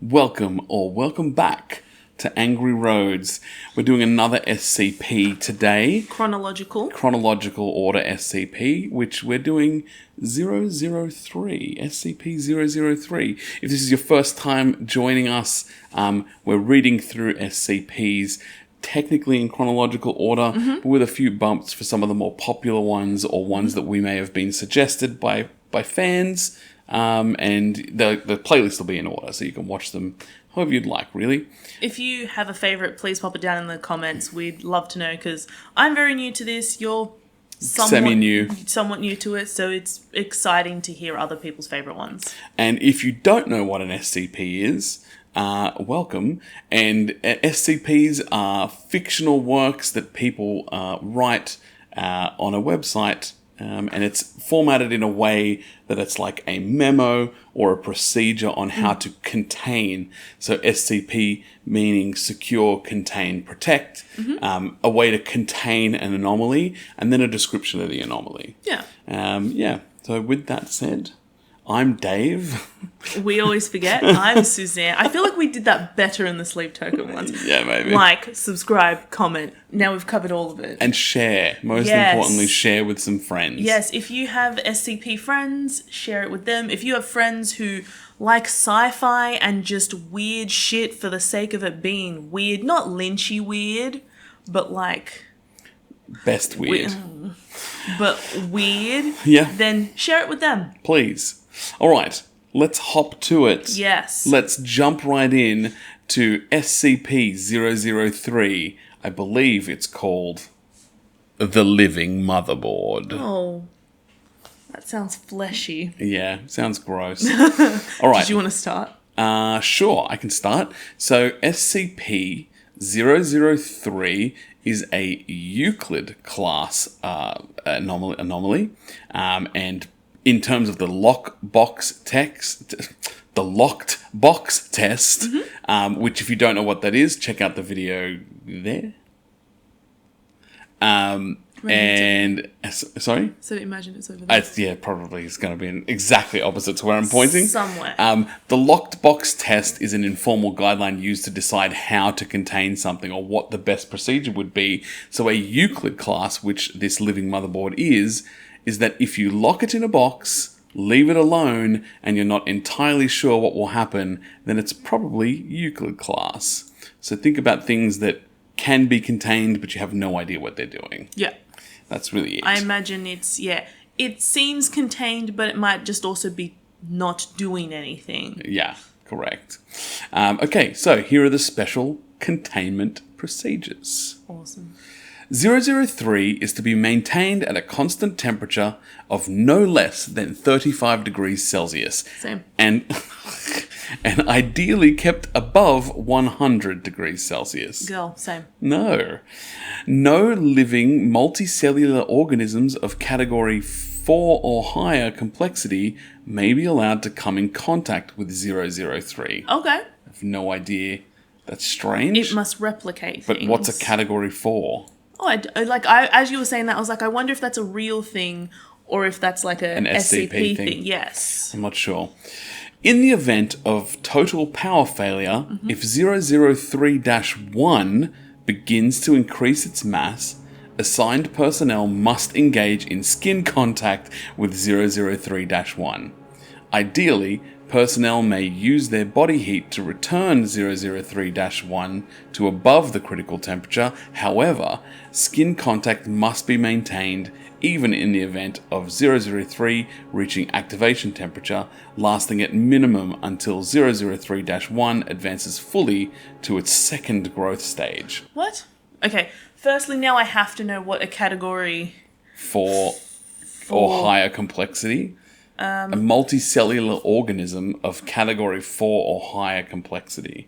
Welcome back to Angry Roads. We're doing another SCP today. Chronological Order SCP, which we're doing 003, SCP-003. If this is your first time joining us, we're reading through SCPs technically in chronological order, but with a few bumps for some of the more popular ones or ones that we may have been suggested by fans. And the playlist will be in order, so you can watch them however you'd like, really. If you have a favourite, please pop it down in the comments. We'd love to know, because I'm very new to this. You're somewhat new to it, so it's exciting to hear other people's favourite ones. And if you don't know what an SCP is, welcome. And SCPs are fictional works that people write on a website. And it's formatted in a way that it's like a memo or a procedure on how to contain. So SCP meaning secure, contain, protect. A way to contain an anomaly, and then a description of the anomaly. Yeah. So with that said, I'm Dave. We always forget. I'm Suzanne. I feel like we did that better in the sleep token ones. Yeah, maybe. Like, subscribe, comment. Now we've covered all of it. And share. Most importantly, share with some friends. Yes, if you have SCP friends, share it with them. If you have friends who like sci-fi and just weird shit for the sake of it being weird, not lynchy weird, but like... Best weird. But weird. Yeah. Then share it with them. Please. All right, let's hop to it. Yes. Let's jump right in to SCP-003. I believe it's called The Living Motherboard. Oh, that sounds fleshy. Yeah, sounds gross. All right. Did you want to start? Sure, I can start. So SCP-003 is a Euclid class anomaly, and in terms of the locked box test, which if you don't know what that is, check out the video there. Sorry? So imagine it's over there. Probably it's going to be exactly opposite to where I'm pointing. Somewhere. The locked box test is an informal guideline used to decide how to contain something or what the best procedure would be. So a Euclid class, which this living motherboard is that if you lock it in a box, leave it alone, and you're not entirely sure what will happen, then it's probably Euclid class. So think about things that can be contained, but you have no idea what they're doing. Yeah. That's really it. I imagine it seems contained, but it might just also be not doing anything. Yeah, correct. Okay, so here are the special containment procedures. Awesome. 003 is to be maintained at a constant temperature of no less than 35 degrees Celsius. Same. And ideally kept above 100 degrees Celsius. Girl, same. No living multicellular organisms of category 4 or higher complexity may be allowed to come in contact with 003. Okay. I have no idea. That's strange. It must replicate But things. what's a category 4? Oh, as you were saying that, I was like, I wonder if that's a real thing or if that's like an SCP thing. Yes. I'm not sure. In the event of total power failure, if 003-1 begins to increase its mass, assigned personnel must engage in skin contact with 003-1. Ideally, personnel may use their body heat to return 003-1 to above the critical temperature. However, skin contact must be maintained even in the event of 003 reaching activation temperature, lasting at minimum until 003-1 advances fully to its second growth stage. What? Okay, firstly, now I have to know what a category... 4 or higher complexity. A multicellular organism of category 4 or higher complexity.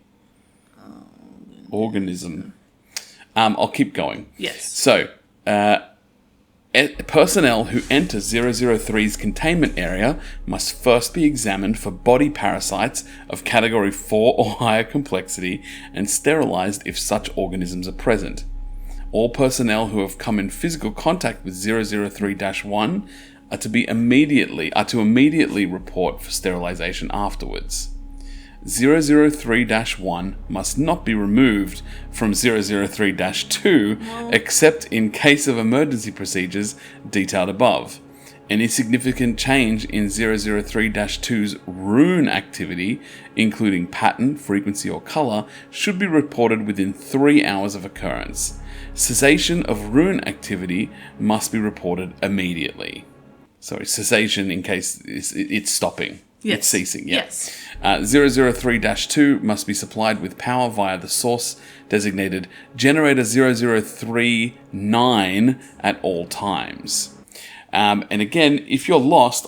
Organism. I'll keep going. Yes. So, personnel who enter 003's containment area must first be examined for body parasites of category 4 or higher complexity and sterilized if such organisms are present. All personnel who have come in physical contact with 003-1 are to immediately report for sterilization afterwards. 003-1 must not be removed from 003-2 except in case of emergency procedures detailed above. Any significant change in 003-2's rune activity, including pattern, frequency, or color, should be reported within 3 hours of occurrence. Cessation of rune activity must be reported immediately. Sorry, cessation in case it's stopping. Yes. It's ceasing, yeah. Yes. 003-2 must be supplied with power via the source designated generator 003-9 at all times. And again, if you're lost,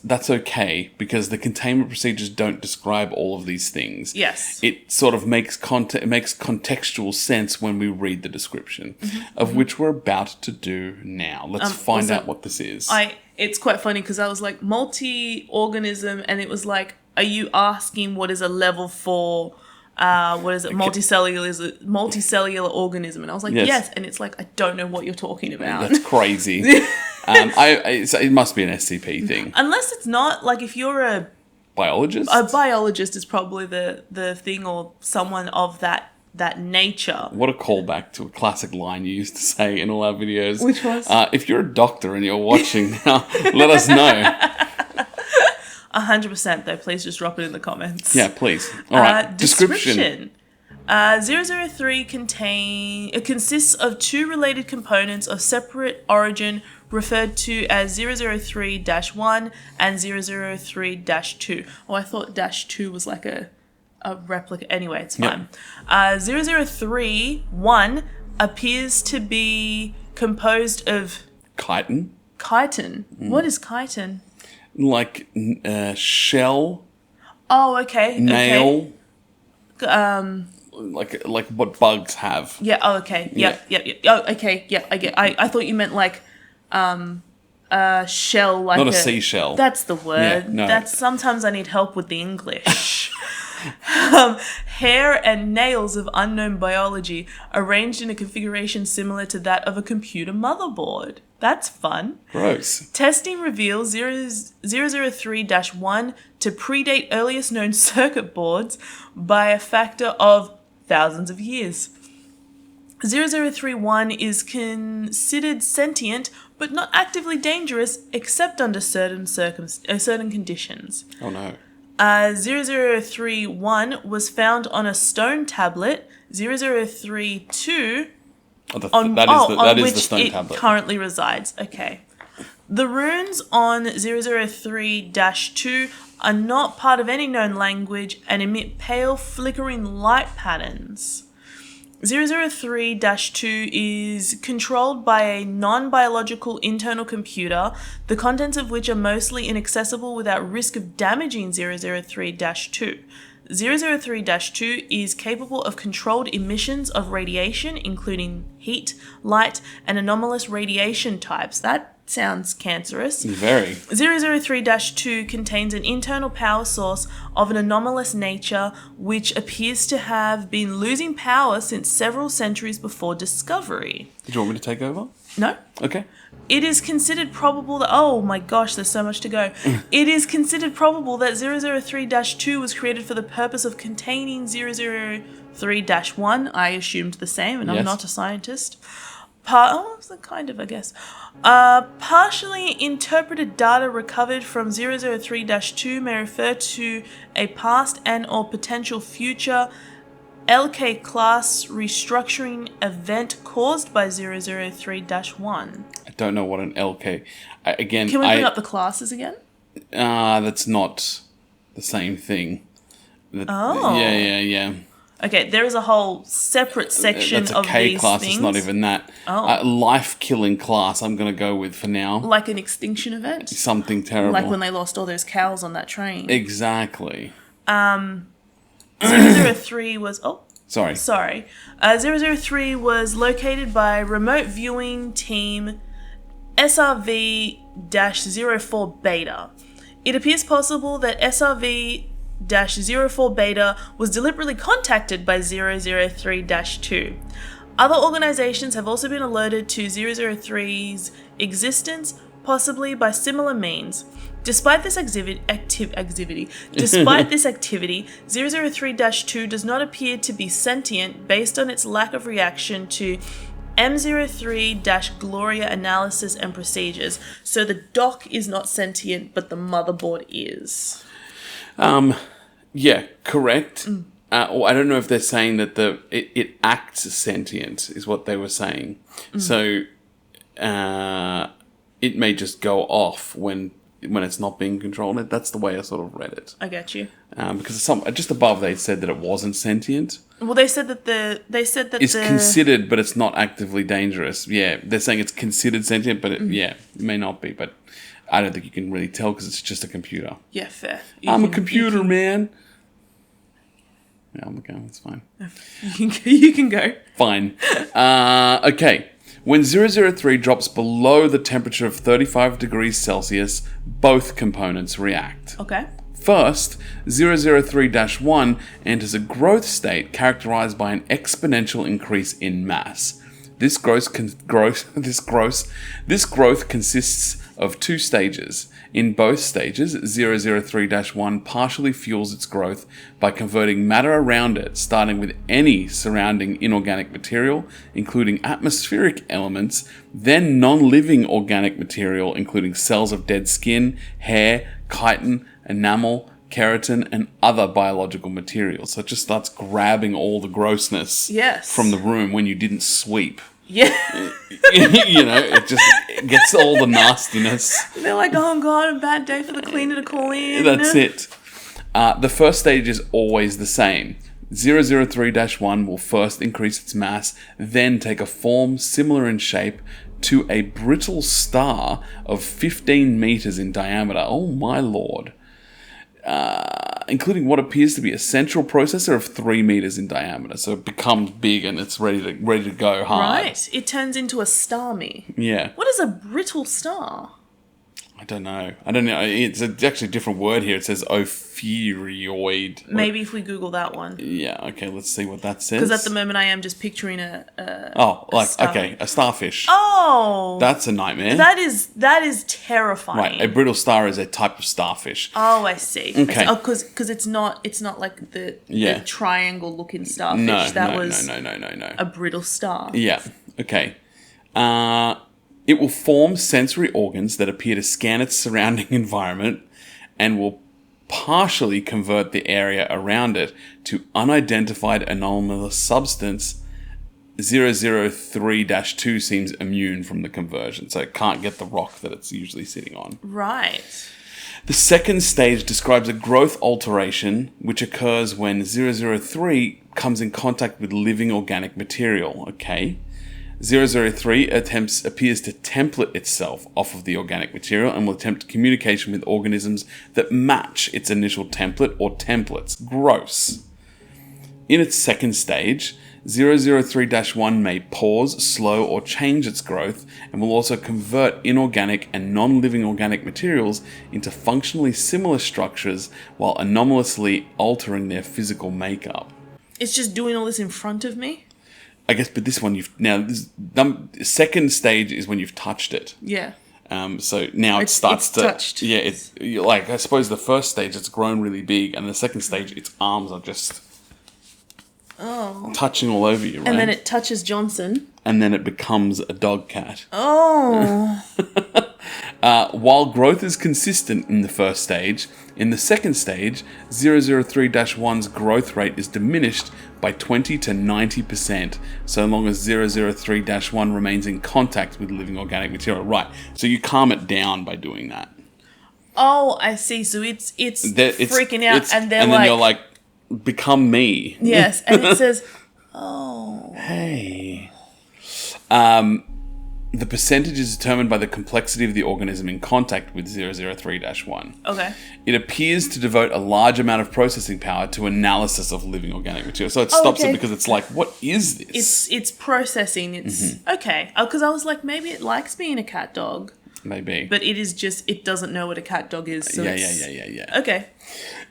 that's okay, because the containment procedures don't describe all of these things. Yes. It sort of makes contextual sense when we read the description, of which we're about to do now. Let's find out what this is. It's quite funny because I was like, multi-organism, and it was like, are you asking what is a level 4... multicellular organism? And I was like, yes. And it's like, I don't know what you're talking about. That's crazy. It must be an SCP thing. Unless it's not, like, if you're a biologist? A biologist is probably the thing, or someone of that nature. What a callback to a classic line you used to say in all our videos. Which was? If you're a doctor and you're watching now, let us know. 100% though, please just drop it in the comments. Yeah, please. All right, description. 003 consists of 2 related components of separate origin referred to as 003-1 and 003-2. Oh, I thought -2 was like a replica. Anyway, it's fine. Yep. 003-1 appears to be composed of... Chitin. Chitin? What is chitin? Like shell. Oh, okay. Nail. Okay. Like what bugs have. Yeah. Oh, okay. Yep. Oh, okay. Yeah. I get. I thought you meant like shell, like not a seashell. That's the word. Yeah, no. That's sometimes I need help with the English. Hair and nails of unknown biology arranged in a configuration similar to that of a computer motherboard. That's fun. Gross. Testing reveals 003-1 to predate earliest known circuit boards by a factor of thousands of years. 003-1 is considered sentient but not actively dangerous except under certain conditions. Oh no. 003-1 was found on a stone tablet. 003-2 on which the stone it tablet. Currently resides. Okay. The runes on 003-2 are not part of any known language and emit pale, flickering light patterns. 003-2 is controlled by a non-biological internal computer, the contents of which are mostly inaccessible without risk of damaging 003-2. 003-2 is capable of controlled emissions of radiation, including heat, light, and anomalous radiation types. That sounds cancerous. Very. 003-2 contains an internal power source of an anomalous nature, which appears to have been losing power since several centuries before discovery. Did you want me to take over? No. Okay. It is considered probable that... Oh my gosh, there's so much to go. It is considered probable that 003-2 was created for the purpose of containing 003-1. I assumed the same, and I'm not a scientist. Kind of, I guess. Partially interpreted data recovered from 003-2 may refer to a past and or potential future LK class restructuring event caused by 003-1. I don't know what an LK... Again, can we bring up the classes again? That's not the same thing. Yeah. Okay, there is a whole separate section of these things. That's a K class, it's not even that. Oh. Life-killing class, I'm going to go with for now. Like an extinction event? Something terrible. Like when they lost all those cows on that train. Exactly. 003 was... Oh. Sorry. 003 was located by remote viewing team SRV-04 Beta. It appears possible that SRV-04 Beta was deliberately contacted by 003-2. Other organizations have also been alerted to 003's existence, possibly by similar means. Despite this activity, 003-2 does not appear to be sentient based on its lack of reaction to M03-Gloria analysis and procedures. So the dock is not sentient, but the motherboard is. Yeah, correct. I don't know if they're saying that it acts sentient, is what they were saying. So it may just go off when it's not being controlled. That's the way I sort of read it. I get you. Because just above they said that it wasn't sentient. Well, they said that it's considered, but it's not actively dangerous. Yeah, they're saying it's considered sentient, but it may not be. But I don't think you can really tell because it's just a computer. Yeah, fair. I'm a computer, man. Yeah, I'm okay. That's fine. You can go. Fine. Okay. When 003 drops below the temperature of 35 degrees Celsius, both components react. Okay. First, 003-1 enters a growth state characterized by an exponential increase in mass. This growth consists of two stages. In both stages, 003-1 partially fuels its growth by converting matter around it, starting with any surrounding inorganic material, including atmospheric elements, then non-living organic material, including cells of dead skin, hair, chitin, enamel, keratin, and other biological materials. So it just starts grabbing all the grossness from the room when you didn't sweep. Yeah. It just gets all the nastiness. They're like, oh God, a bad day for the cleaner to call in. That's it. The first stage is always the same. 003-1 will first increase its mass, then take a form similar in shape to a brittle star of 15 meters in diameter. Oh my lord. Including what appears to be a central processor of 3 meters in diameter. So it becomes big and it's ready to go hard. Right. It turns into a starmie. Yeah. What is a brittle star? I don't know. It's actually a different word here. It says ophiuroid. Maybe if we Google that one. Yeah, okay, let's see what that says. Because at the moment I am just picturing a starfish. Oh! That's a nightmare. That is terrifying. Right, a brittle star is a type of starfish. Oh, I see. Okay. Oh, because it's not like the triangle looking starfish. No. A brittle star. Yeah, okay. It will form sensory organs that appear to scan its surrounding environment and will partially convert the area around it to unidentified anomalous substance. 003-2 seems immune from the conversion, so it can't get the rock that it's usually sitting on. Right. The second stage describes a growth alteration which occurs when 003 comes in contact with living organic material. Okay. 003 appears to template itself off of the organic material and will attempt communication with organisms that match its initial template or templates. Gross. In its second stage, 003-1 may pause, slow, or change its growth and will also convert inorganic and non-living organic materials into functionally similar structures while anomalously altering their physical makeup. It's just doing all this in front of me? I guess, but this one second stage is when you've touched it. Yeah. So now it starts to touched. Yeah, it's like, I suppose the first stage it's grown really big, and the second stage its arms are just touching all over you, right? And then it touches Johnson. And then it becomes a dog cat. Oh. While growth is consistent in the first stage, in the second stage, 003-1's growth rate is diminished by 20 to 90%, so long as 003-1 remains in contact with living organic material. Right, so you calm it down by doing that. Oh, I see. So it's freaking out, and then you're like, become me. Yes, and it says, oh. Hey. The percentage is determined by the complexity of the organism in contact with 003-1. Okay. It appears to devote a large amount of processing power to analysis of living organic material. So it stops it because it's like, what is this? It's processing. It's okay. Because I was like, maybe it likes being a cat dog. Maybe. But it doesn't know what a cat dog is. So Yeah. Okay.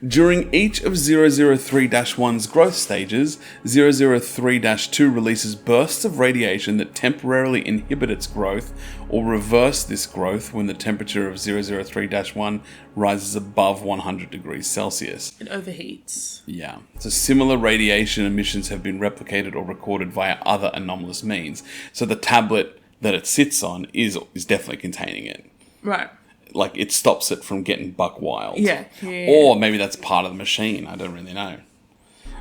During each of 003-1's growth stages, 003-2 releases bursts of radiation that temporarily inhibit its growth or reverse this growth when the temperature of 003-1 rises above 100 degrees Celsius. It overheats. Yeah. So similar radiation emissions have been replicated or recorded via other anomalous means. So the tablet that it sits on is definitely containing it. Right. Like, it stops it from getting buck wild. Yeah. Or maybe that's part of the machine. I don't really know.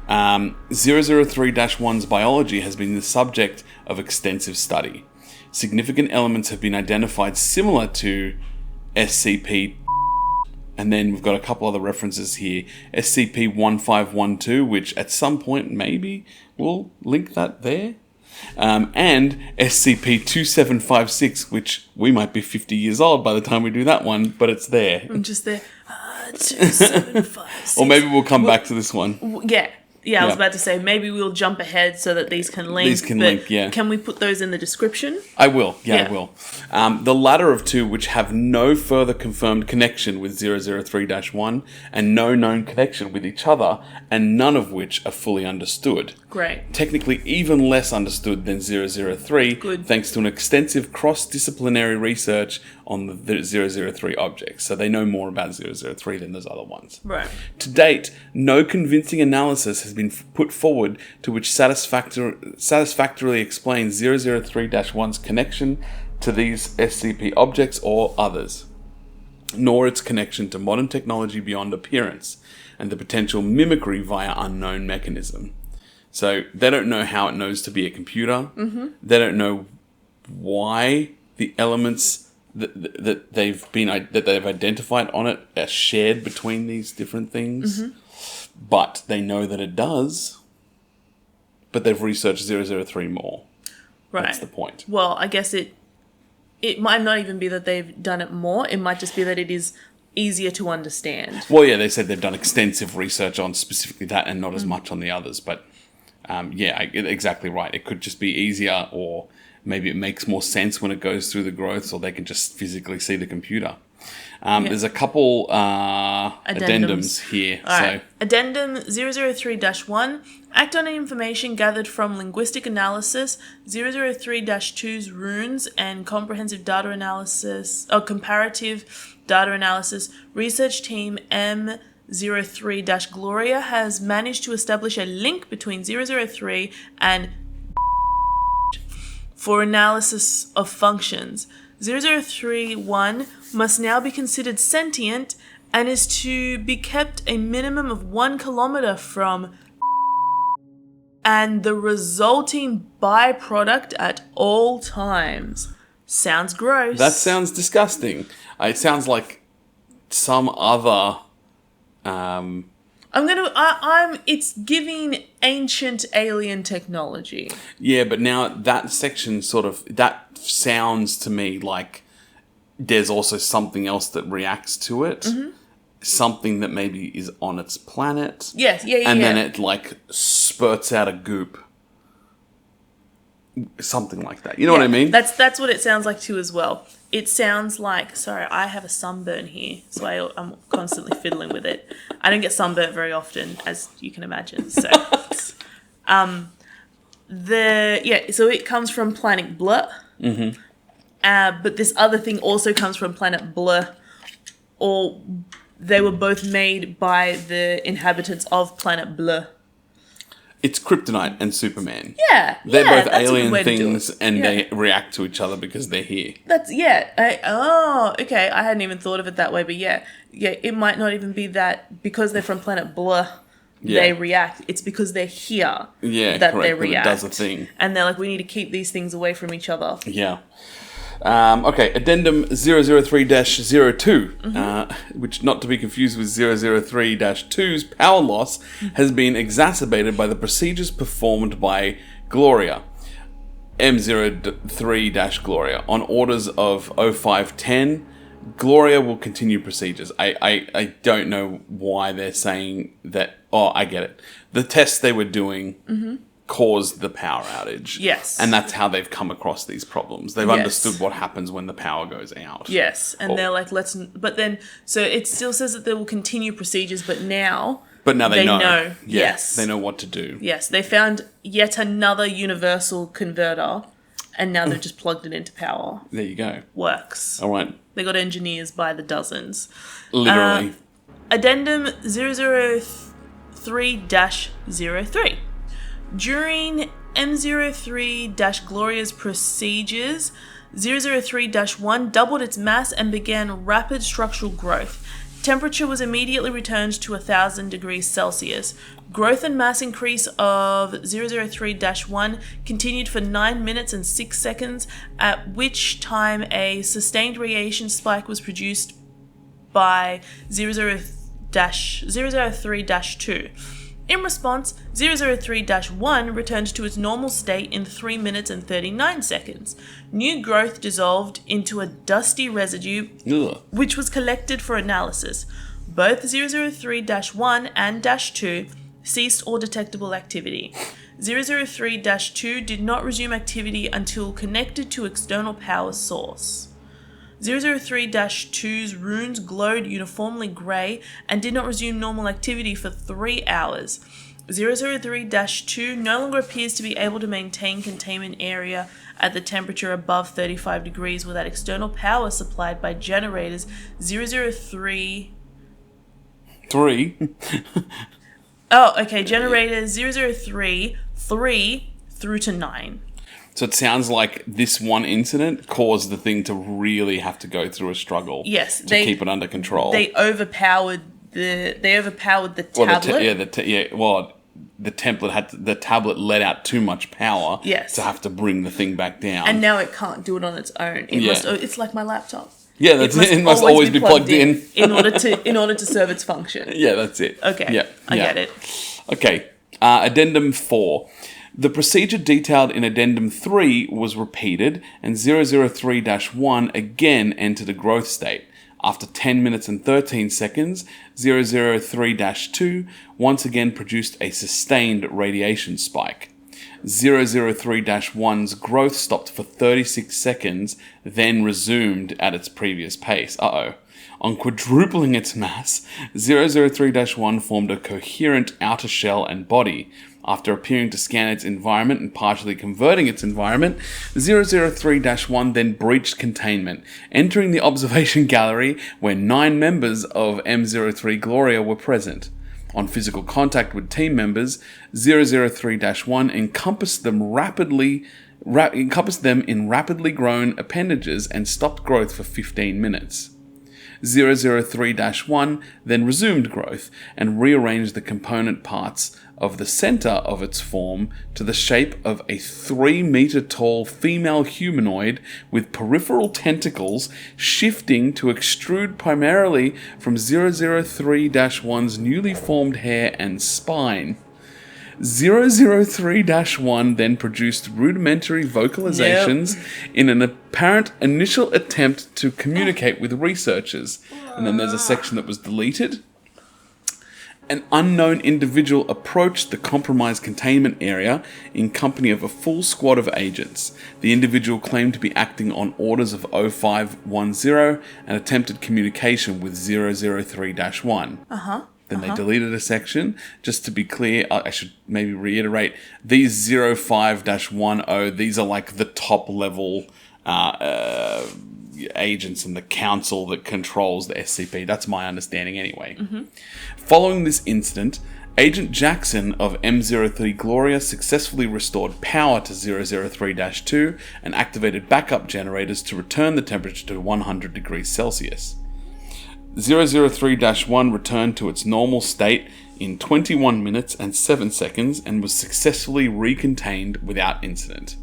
003-1's biology has been the subject of extensive study. Significant elements have been identified similar to SCP, and then we've got a couple other references here. SCP-1512, which at some point maybe we'll link that there. And SCP-2756, which we might be 50 years old by the time we do that one, but it's there. I'm just there. 2756. Or maybe we'll come back to this one. Yeah, I was about to say, maybe we'll jump ahead so that these can link. Can we put those in the description? I will. I will. The latter of two, which have no further confirmed connection with 003-1 and no known connection with each other, and none of which are fully understood. Great. Technically even less understood than 003, Good. Thanks to an extensive cross-disciplinary research on the 003 objects. So they know more about 003 than those other ones. Right. To date, no convincing analysis has been put forward to which satisfactorily explains 003-1's connection to these SCP objects or others, nor its connection to modern technology beyond appearance, and the potential mimicry via unknown mechanism. So they don't know how it knows to be a computer. Mm-hmm. They don't know why the elements that they've identified on it are shared between these different things. Mm-hmm. But they know that it does. But they've researched 003 more. Right. That's the point. Well, I guess it might not even be that they've done it more. It might just be that it is easier to understand. Well, yeah, they said they've done extensive research on specifically that and not as much on the others. But exactly right. It could just be easier, or maybe it makes more sense when it goes through the growths, or they can just physically see the computer. There's a couple addendums here. All right. Addendum 003-1. Act on information gathered from linguistic analysis, 003-2's runes and comprehensive data analysis, or comparative data analysis. Research team M03-Gloria has managed to establish a link between 003 and for analysis of functions. 003-1 must now be considered sentient and is to be kept a minimum of 1 kilometer from and the resulting byproduct at all times. Sounds gross. That sounds disgusting. It sounds like some other... it's giving ancient alien technology. Yeah, but now that section that sounds to me like there's also something else that reacts to it. Mm-hmm. Something that maybe is on its planet. Yes, and then it spurts out a goop. Something like that. You know what I mean? That's what it sounds like too as well. It sounds like, sorry, I have a sunburn here, so I'm constantly fiddling with it. I don't get sunburnt very often, as you can imagine. So, so it comes from planet Blur. Mm-hmm. But this other thing also comes from planet Blur, or they were both made by the inhabitants of planet Blur. It's Kryptonite and Superman. Yeah, they're both alien things, and they react to each other because they're here. Okay. I hadn't even thought of it that way, but it might not even be that because they're from planet Blur, they react. It's because they're here that they react. That it does a thing, and they're like, we need to keep these things away from each other. Yeah. Addendum 003-02, mm-hmm. Which not to be confused with 003-2's power loss, has been exacerbated by the procedures performed by Gloria, M03-Gloria. On orders of 0510, Gloria will continue procedures. I don't know why they're saying that. Oh, I get it. The tests they were doing caused the power outage. Yes. And that's how they've come across these problems. They've Yes. understood what happens when the power goes out. Yes, and they're like, but then, so it still says that they will continue procedures, but now they know. know. Yeah, Yes. they know what to do. Yes, they found yet another universal converter, and now they've just plugged it into power. There you go. Works. All right. They got engineers by the dozens. Literally. Addendum 003-03. During M03-Gloria's procedures, 003-1 doubled its mass and began rapid structural growth. Temperature was immediately returned to 1,000 degrees Celsius. Growth and mass increase of 003-1 continued for 9 minutes and 6 seconds, at which time a sustained radiation spike was produced by 003-2. In response, 003-1 returned to its normal state in 3 minutes and 39 seconds. New growth dissolved into a dusty residue, which was collected for analysis. Both 003-1 and -2 ceased all detectable activity. 003-2 did not resume activity until connected to external power source. 003-2's runes glowed uniformly grey and did not resume normal activity for 3 hours. 003-2 no longer appears to be able to maintain containment area at the temperature above 35 degrees without external power supplied by generators 003... 3? Oh, okay, generators 003, 3 through to 9. So it sounds like this one incident caused the thing to really have to go through a struggle. Yes, to keep it under control. They overpowered the tablet. The tablet let out too much power. Yes. To have to bring the thing back down. And now it can't do it on its own. It's like my laptop. Yeah, it must always be plugged in in order to serve its function. Yeah, that's it. Okay. Yeah, I get it. Okay. Addendum 4. The procedure detailed in Addendum 3 was repeated, and 003-1 again entered a growth state. After 10 minutes and 13 seconds, 003-2 once again produced a sustained radiation spike. 003-1's growth stopped for 36 seconds, then resumed at its previous pace. On quadrupling its mass, 003-1 formed a coherent outer shell and body. After appearing to scan its environment and partially converting its environment, 003-1 then breached containment, entering the observation gallery where 9 members of M03 Gloria were present. On physical contact with team members, 003-1 encompassed them in rapidly grown appendages and stopped growth for 15 minutes. 003-1 then resumed growth and rearranged the component parts of the center of its form to the shape of a 3-meter tall female humanoid with peripheral tentacles shifting to extrude primarily from 003-1's newly formed hair and spine. 003-1 then produced rudimentary vocalizations in an apparent initial attempt to communicate with researchers. And then there's a section that was deleted. An unknown individual approached the compromised containment area in company of a full squad of agents. The individual claimed to be acting on orders of 0510 and attempted communication with 003-1. Then they deleted a section. Just to be clear, I should maybe reiterate, these 05-10, these are like the top level agents in the council that controls the SCP. That's my understanding anyway. Following this incident, Agent Jackson of M03 Gloria successfully restored power to 003-2 and activated backup generators to return the temperature to 100 degrees Celsius. 003-1 returned to its normal state in 21 minutes and 7 seconds and was successfully recontained without incident.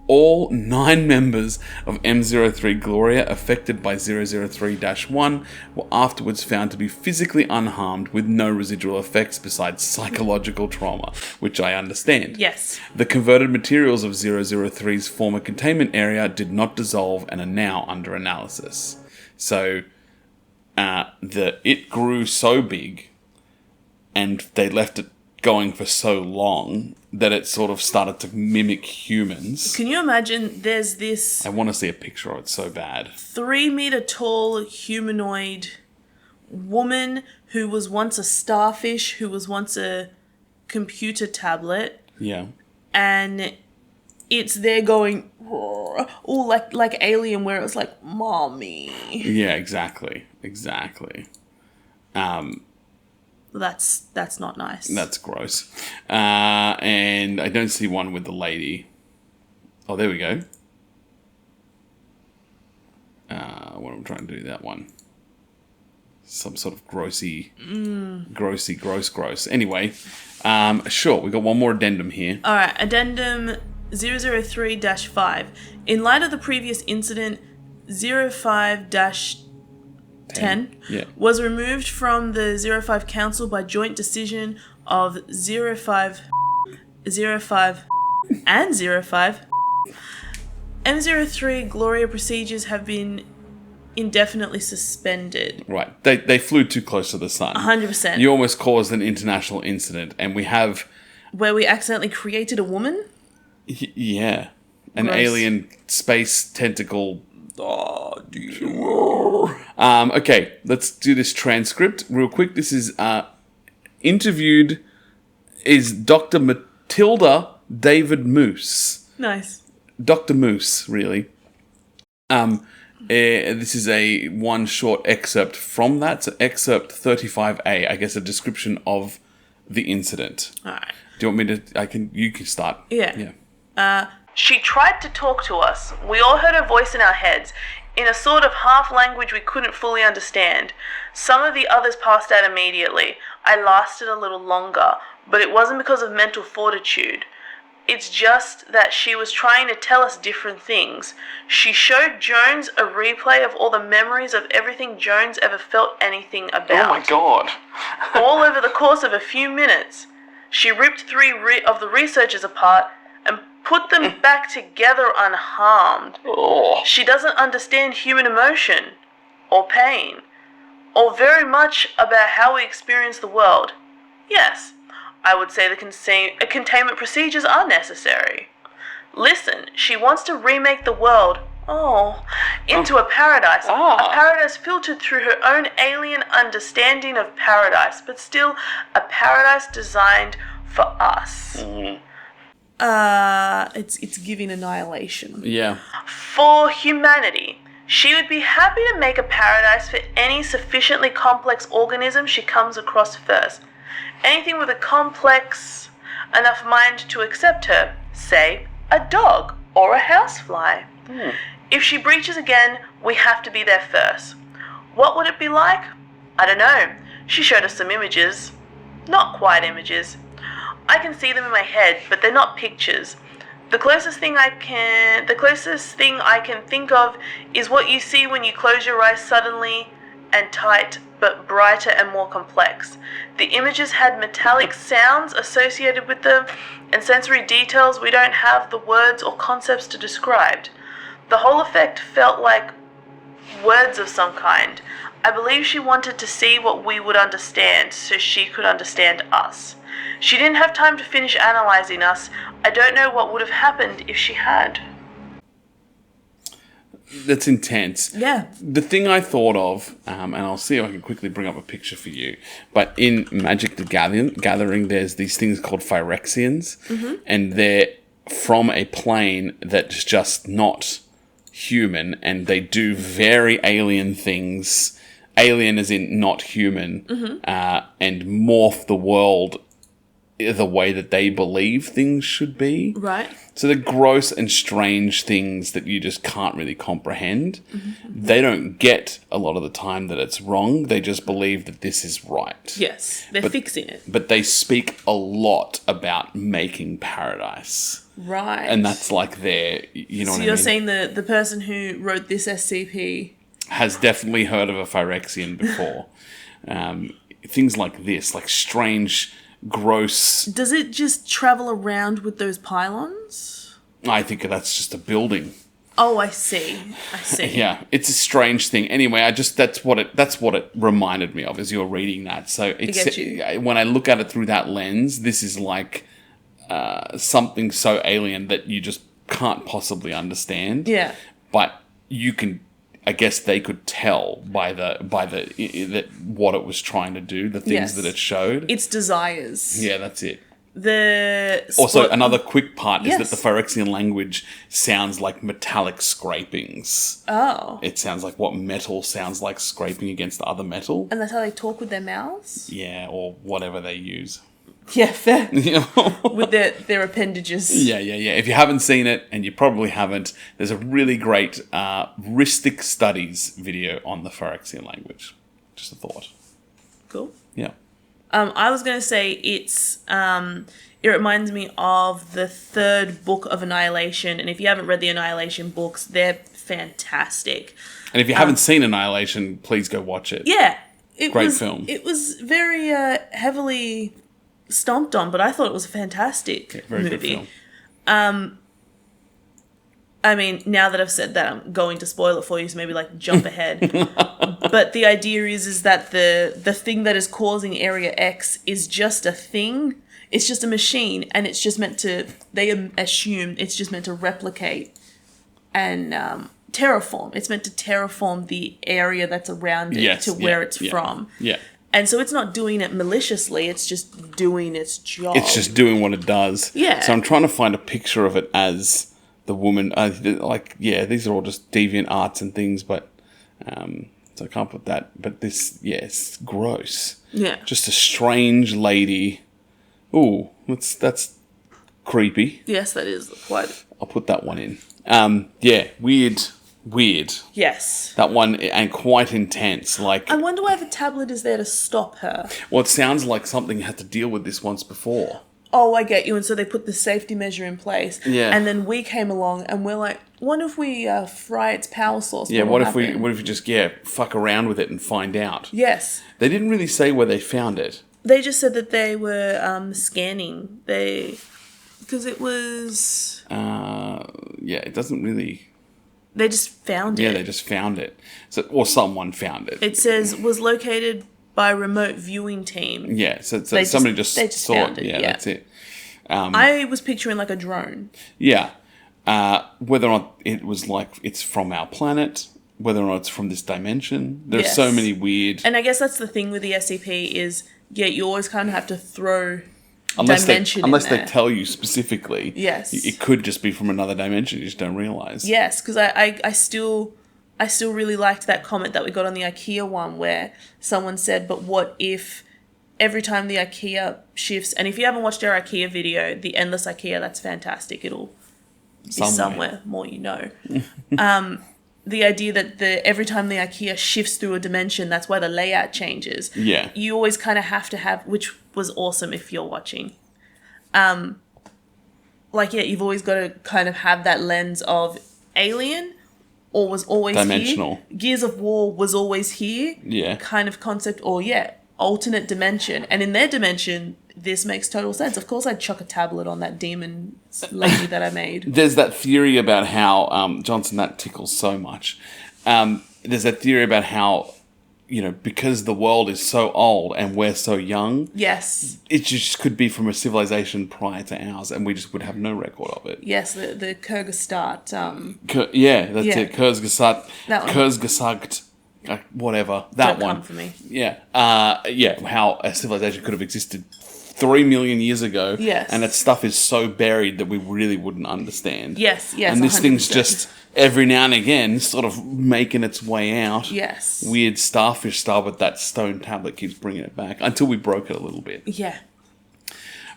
All 9 members of M03 Gloria affected by 003-1 were afterwards found to be physically unharmed with no residual effects besides psychological trauma, which I understand. Yes. The converted materials of 003's former containment area did not dissolve and are now under analysis. So, it grew so big and they left it going for so long that it sort of started to mimic humans. Can you imagine there's this I want to see a picture of it so bad. 3-meter tall humanoid woman who was once a starfish, who was once a computer tablet, Yeah. and it's there going, oh, like Alien, where it was like, mommy. Yeah, exactly. That's not nice. That's gross. And I don't see one with the lady. Oh, there we go. What am I trying to do? That one. Some sort of gross. Anyway, sure, we got one more addendum here. All right, addendum 003-5. In light of the previous incident, 05-10 was removed from the 05 Council by joint decision of 05, and 05. M03 Gloria procedures have been indefinitely suspended. Right. They flew too close to the sun. 100%. You almost caused an international incident, and we have... Where we accidentally created a woman? Yeah. An Gross. alien space tentacle... Okay, let's do this transcript real quick. This is interviewed is Dr. Matilda David Moose. Nice. Dr. Moose, really. This is a one short excerpt from that. So excerpt 35A, I guess a description of the incident. All right. Do you want me to... You can start. Yeah. She tried to talk to us. We all heard her voice in our heads, in a sort of half language we couldn't fully understand. Some of the others passed out immediately. I lasted a little longer, but it wasn't because of mental fortitude. It's just that she was trying to tell us different things. She showed Jones a replay of all the memories of everything Jones ever felt anything about. Oh my god. All over the course of a few minutes. She ripped 3 of the researchers apart and put them back together unharmed. Oh. She doesn't understand human emotion, or pain, or very much about how we experience the world. Yes, I would say the containment procedures are necessary. Listen, she wants to remake the world, into a paradise. A paradise filtered through her own alien understanding of paradise, but still a paradise designed for us. It's giving annihilation. Yeah. For humanity. She would be happy to make a paradise for any sufficiently complex organism she comes across first. Anything with a complex enough mind to accept her. Say, a dog or a housefly. If she breaches again, we have to be there first. What would it be like? I don't know. She showed us some images. Not quite images. I can see them in my head, but they're not pictures. The closest thing I can think of is what you see when you close your eyes suddenly and tight, but brighter and more complex. The images had metallic sounds associated with them and sensory details we don't have the words or concepts to describe. The whole effect felt like words of some kind. I believe she wanted to see what we would understand so she could understand us. She didn't have time to finish analyzing us. I don't know what would have happened if she had. That's intense. Yeah. The thing I thought of, and I'll see if I can quickly bring up a picture for you, but in Magic the Gathering, there's these things called Phyrexians, and they're from a plane that's just not human, and they do very alien things, alien as in not human, and morph the world the way that they believe things should be. Right. So the gross and strange things that you just can't really comprehend, they don't get a lot of the time that it's wrong. They just believe that this is right. Yes, they're fixing it. But they speak a lot about making paradise. Right. And that's like their, you know what I mean? So you're saying the person who wrote this SCP... has definitely heard of a Phyrexian before. Things like this, like strange... gross. Does it just travel around with those pylons? I think that's just a building. Oh, I see. I see. Yeah, it's a strange thing. Anyway, that's what it reminded me of as you're reading that. So get you. when I look at it through that lens, this is like something so alien that you just can't possibly understand. Yeah. But you can, I guess they could tell by the what it was trying to do, the things that it showed. Its desires. Yeah, that's it. Another quick part is that the Phyrexian language sounds like metallic scrapings. Oh. It sounds like what metal sounds like scraping against other metal. And that's how they talk with their mouths? Yeah, or whatever they use. Yeah, fair. With their appendages. Yeah. If you haven't seen it, and you probably haven't, there's a really great Ristic Studies video on the Phyrexian language. Just a thought. Cool. Yeah. I was going to say it reminds me of the third book of Annihilation. And if you haven't read the Annihilation books, they're fantastic. And if you haven't seen Annihilation, please go watch it. Yeah. Great film. It was very heavily stomped on, but I thought it was a fantastic very movie. good film. I mean, now that I've said that, I'm going to spoil it for you, so maybe jump ahead. But the idea is that the thing that is causing Area X is just a thing. It's just a machine, and it's just meant to, they assume it's just meant to replicate and terraform. It's meant to terraform the area that's around it to where it's from. Yeah. And so it's not doing it maliciously, it's just doing its job. It's just doing what it does. Yeah. So I'm trying to find a picture of it as the woman, these are all just deviant arts and things, but so I can't put that. But this, it's gross. Yeah. Just a strange lady. Ooh, that's creepy. Yes, that is quite. I'll put that one in. Weird. Yes. That one, and quite intense. I wonder why the tablet is there to stop her. Well, it sounds like something had to deal with this once before. Oh, I get you. And so they put the safety measure in place. Yeah. And then we came along and we're like, what if we fry its power source? Yeah, what if we just, fuck around with it and find out? Yes. They didn't really say where they found it. They just said that they were scanning. Because it was... it doesn't really... They just found it. Yeah, they just found it. Or someone found it. It says, was located by remote viewing team. Yeah, so somebody just saw found it. it. Yeah, that's it. I was picturing a drone. Yeah. Whether or not it was it's from our planet, whether or not it's from this dimension. There's so many weird... And I guess that's the thing with the SCP is, you always kind of have to throw dimension unless in there. They tell you specifically. Yes. It could just be from another dimension. You just don't realise. Yes, because I still really liked that comment that we got on the IKEA one where someone said, but what if every time the IKEA shifts, and if you haven't watched our IKEA video, the Endless IKEA, that's fantastic. It'll be somewhere more the idea that every time the IKEA shifts through a dimension, that's why the layout changes. Yeah. You always kind of have to have, which was awesome if you're watching. You've always got to kind of have that lens of alien or was always dimensional. Here. Gears of War was always here. Yeah. Kind of concept, or alternate dimension. And in their dimension, this makes total sense. Of course I'd chuck a tablet on that demon lady that I made. There's that theory about how, Johnson, that tickles so much. There's that theory about how, because the world is so old and we're so young. Yes. It just could be from a civilization prior to ours and we just would have no record of it. Yes, the Kyrgyzstan. That's it. Kyrgyzstan. That one. Kyrgyzstan. Whatever. That Don't one. come for me. Yeah. How a civilization could have existed 3 million years ago. Yes. And that stuff is so buried that we really wouldn't understand. Yes. And this 100%. thing's just every now and again sort of making its way out. Yes. Weird starfish style, but that stone tablet keeps bringing it back until we broke it a little bit. Yeah.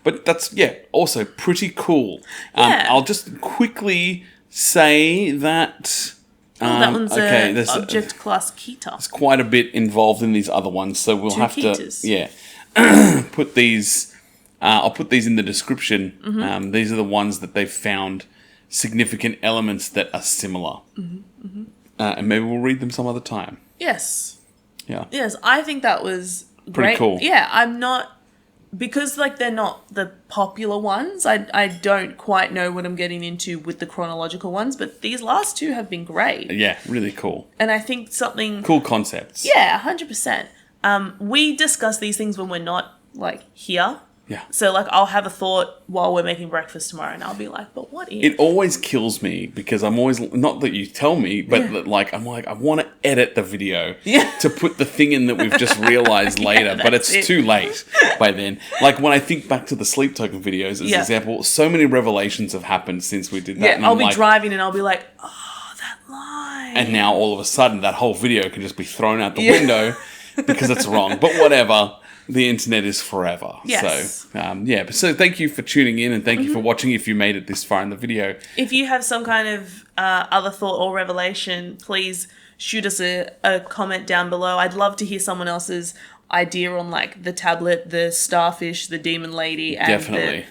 But that's, also pretty cool. Yeah. I'll just quickly say that... that one's an object class Keter. There's quite a bit involved in these other ones, so we'll have Keters. to... put these... I'll put these in the description. Mm-hmm. These are the ones that they've found significant elements that are similar. Mm-hmm. Mm-hmm. And maybe we'll read them some other time. Yes. Yeah. Yes, I think that was Pretty great. cool. Yeah, I'm not because like they're not the popular ones, I don't quite know what I'm getting into with the chronological ones, but these last two have been great. Yeah, really cool. And I think something... Cool concepts. Yeah, 100%. We discuss these things when we're not, like, here. Yeah. So, like, I'll have a thought while we're making breakfast tomorrow, and I'll be like, but what if... It always kills me because I'm always, not that you tell me, but that, like, I'm like, I want to edit the video to put the thing in that we've just realized later, but it's too late by then. Like, when I think back to the sleep token videos as an example, so many revelations have happened since we did that. Yeah, and I'll be driving and I'll be like, oh, that line. And now, all of a sudden, that whole video can just be thrown out the window because it's wrong. But whatever. The internet is forever. Yes. So, so thank you for tuning in and thank you for watching if you made it this far in the video. If you have some kind of other thought or revelation, please shoot us a comment down below. I'd love to hear someone else's idea on, like, the tablet, the starfish, the demon lady, and Definitely.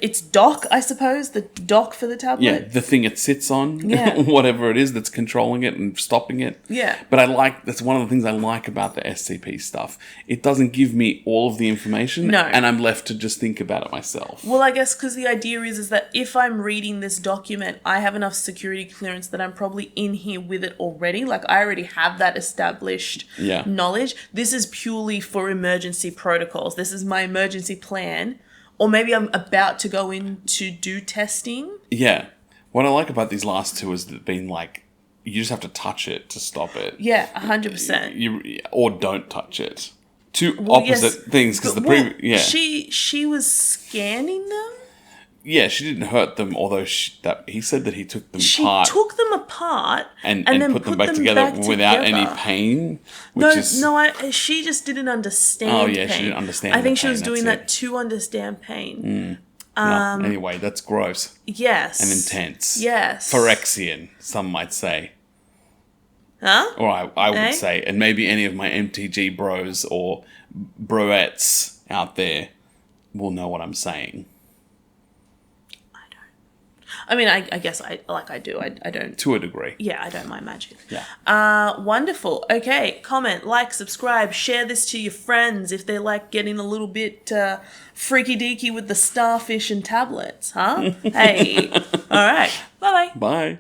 It's dock, I suppose, the dock for the tablet. Yeah, the thing it sits on, whatever it is that's controlling it and stopping it. Yeah. But that's one of the things I like about the SCP stuff. It doesn't give me all of the information, and I'm left to just think about it myself. Well, I guess because the idea is that if I'm reading this document, I have enough security clearance that I'm probably in here with it already. Like, I already have that established knowledge. This is purely for emergency protocols. This is my emergency plan. Or maybe I'm about to go in to do testing. Yeah. What I like about these last two is that being like, you just have to touch it to stop it. Yeah, 100%. Or don't touch it. Two opposite things because she was scanning them. Yeah, she didn't hurt them, although he said that he took them apart. She took them apart and then put them back together without any pain. She just didn't understand pain. She didn't understand I think she was doing that to understand pain. Anyway, that's gross. Yes. And intense. Yes. Phyrexian, some might say. Huh? Or I would say, and maybe any of my MTG bros or broettes out there will know what I'm saying. I mean, I guess I do. I don't... To a degree. Yeah, I don't mind magic. Yeah. Wonderful. Okay, comment, like, subscribe, share this to your friends if they like getting a little bit freaky-deaky with the starfish and tablets, huh? Hey. All right. Bye-bye. Bye.